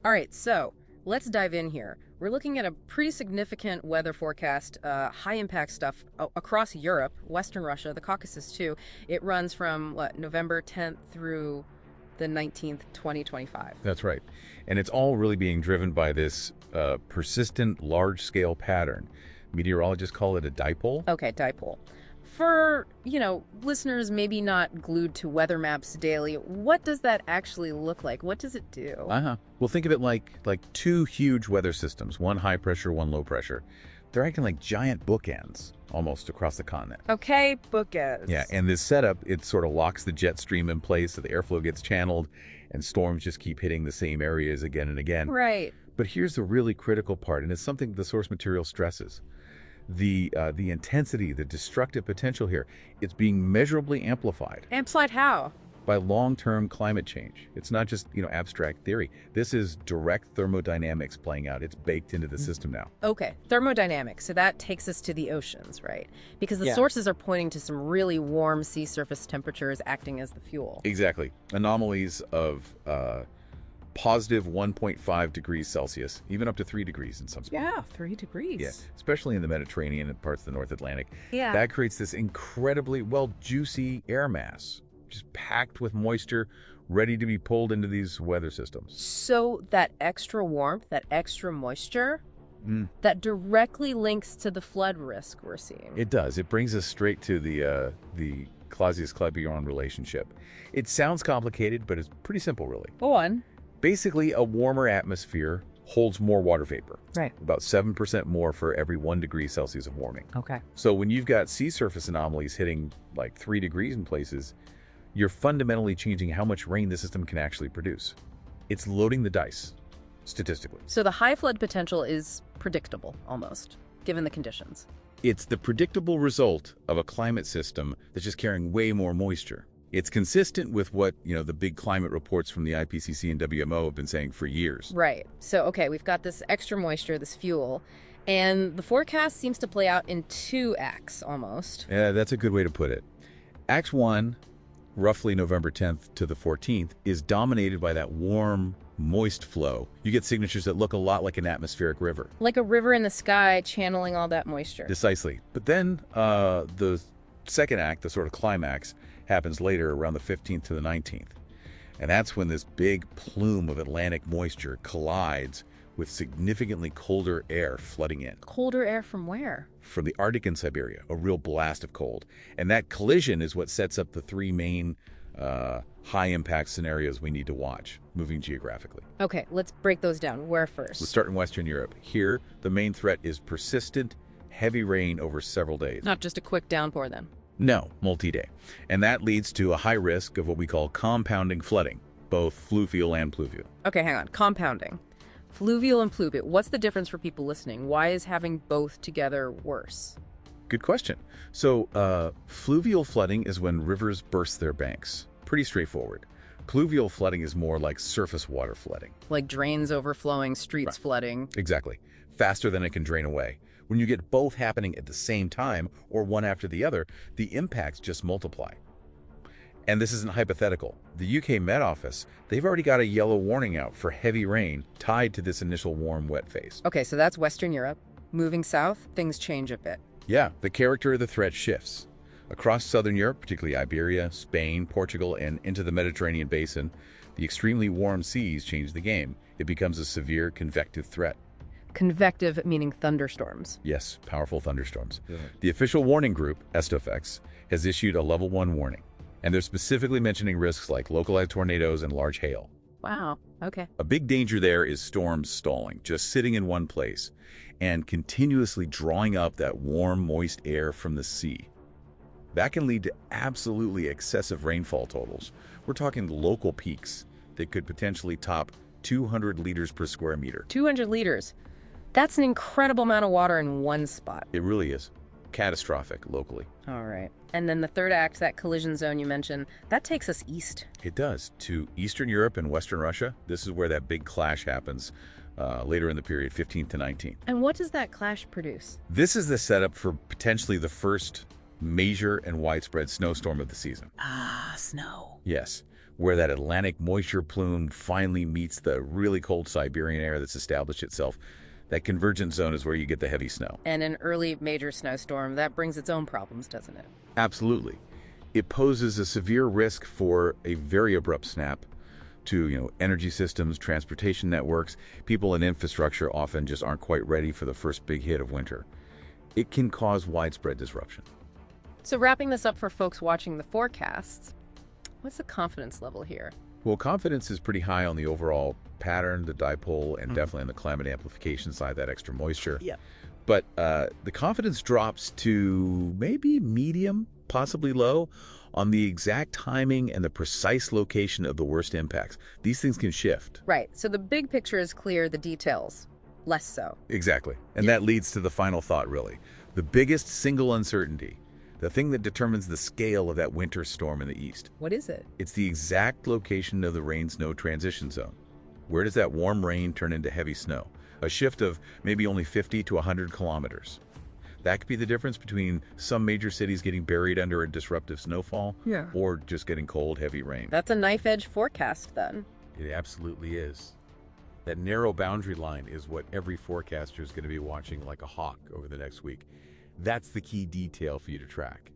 All right, so let's dive in here. We're looking at a pretty significant weather forecast, high impact stuff across Europe, Western Russia, the Caucasus too. It runs from November 10th through the 19th, 2025. That's right. And it's all really being driven by this persistent large-scale pattern. Meteorologists call it a dipole. Okay, dipole. For, listeners maybe not glued to weather maps daily, what does that actually look like? What does it do? Well, think of it like two huge weather systems, one high pressure, one low pressure. They're acting like giant bookends almost across the continent. Okay, bookends. Yeah, and this setup, it sort of locks the jet stream in place so the airflow gets channeled and storms just keep hitting the same areas again and again. Right. But here's the really critical part, and it's something the source material stresses. The intensity, the destructive potential here, it's being measurably amplified. Amplified how? By long-term climate change. It's not just, abstract theory. This is direct thermodynamics playing out. It's baked into the system now. Okay, thermodynamics. So that takes us to the oceans, right? Because the Yeah. sources are pointing to some really warm sea surface temperatures acting as the fuel. Exactly. Anomalies of positive 1.5 degrees Celsius, even up to 3 degrees in some spots. Yeah, 3 degrees. Yeah, especially in the Mediterranean and parts of the North Atlantic. Yeah. That creates this incredibly, juicy air mass, just packed with moisture, ready to be pulled into these weather systems. So that extra warmth, that extra moisture, that directly links to the flood risk we're seeing. It does. It brings us straight to the Clausius-Clapeyron relationship. It sounds complicated, but it's pretty simple, really. Go on. Basically, a warmer atmosphere holds more water vapor. Right. About 7% more for every 1 degree Celsius of warming. Okay. So when you've got sea surface anomalies hitting like 3 degrees in places, you're fundamentally changing how much rain the system can actually produce. It's loading the dice, statistically. So the high flood potential is predictable, almost, given the conditions. It's the predictable result of a climate system that's just carrying way more moisture. It's consistent with what, the big climate reports from the IPCC and WMO have been saying for years. Right. So, okay, we've got this extra moisture, this fuel, and the forecast seems to play out in two acts, almost. Yeah, that's a good way to put it. Act 1, roughly November 10th to the 14th, is dominated by that warm, moist flow. You get signatures that look a lot like an atmospheric river. Like a river in the sky channeling all that moisture. Precisely. But then the second act, the sort of climax, happens later around the 15th to the 19th. And that's when this big plume of Atlantic moisture collides with significantly colder air flooding in. Colder air from where? From the Arctic and Siberia, a real blast of cold. And that collision is what sets up the three main high-impact scenarios we need to watch, moving geographically. Okay, let's break those down. Where first? Let's start in Western Europe. Here, the main threat is persistent, heavy rain over several days. Not just a quick downpour, then? No, multi-day. And that leads to a high risk of what we call compounding flooding, both fluvial and pluvial. Okay, hang on. Compounding. Fluvial and pluvial. What's the difference for people listening? Why is having both together worse? Good question. So, fluvial flooding is when rivers burst their banks. Pretty straightforward. Pluvial flooding is more like surface water flooding. Like drains overflowing, streets flooding. Exactly. Faster than it can drain away. When you get both happening at the same time, or one after the other, the impacts just multiply. And this isn't hypothetical. The UK Met Office, they've already got a yellow warning out for heavy rain tied to this initial warm, wet phase. Okay, so that's Western Europe. Moving south, things change a bit. Yeah, the character of the threat shifts. Across southern Europe, particularly Iberia, Spain, Portugal, and into the Mediterranean basin, the extremely warm seas change the game. It becomes a severe convective threat. Convective meaning thunderstorms. Yes, powerful thunderstorms. Yeah. The official warning group, ESTOFEX, has issued a level 1 warning, and they're specifically mentioning risks like localized tornadoes and large hail. Wow, okay. A big danger there is storms stalling, just sitting in one place, and continuously drawing up that warm, moist air from the sea. That can lead to absolutely excessive rainfall totals. We're talking local peaks that could potentially top 200 liters per square meter. 200 liters. That's an incredible amount of water in one spot. It really is. Catastrophic locally. All right. And then the third act, that collision zone you mentioned, that takes us east. It does, to Eastern Europe and Western Russia. This is where that big clash happens later in the period, 15th to 19th. And what does that clash produce? This is the setup for potentially the first major and widespread snowstorm of the season. Ah, snow. Yes. where that Atlantic moisture plume finally meets the really cold Siberian air that's established itself. That convergence zone is where you get the heavy snow. And an early major snowstorm, that brings its own problems, doesn't it? Absolutely. It poses a severe risk for a very abrupt snap to, energy systems, transportation networks. People and infrastructure often just aren't quite ready for the first big hit of winter. It can cause widespread disruption. So wrapping this up for folks watching the forecasts, what's the confidence level here? Well, confidence is pretty high on the overall pattern, the dipole, and definitely on the climate amplification side, that extra moisture. Yeah. But the confidence drops to maybe medium, possibly low, on the exact timing and the precise location of the worst impacts. These things can shift. Right. So the big picture is clear, the details, less so. Exactly. And that leads to the final thought, really. The biggest single uncertainty, the thing that determines the scale of that winter storm in the east. What is it? It's the exact location of the rain-snow transition zone. Where does that warm rain turn into heavy snow? A shift of maybe only 50 to 100 kilometers. That could be the difference between some major cities getting buried under a disruptive snowfall or just getting cold, heavy rain. That's a knife-edge forecast, then. It absolutely is. That narrow boundary line is what every forecaster is going to be watching like a hawk over the next week. That's the key detail for you to track.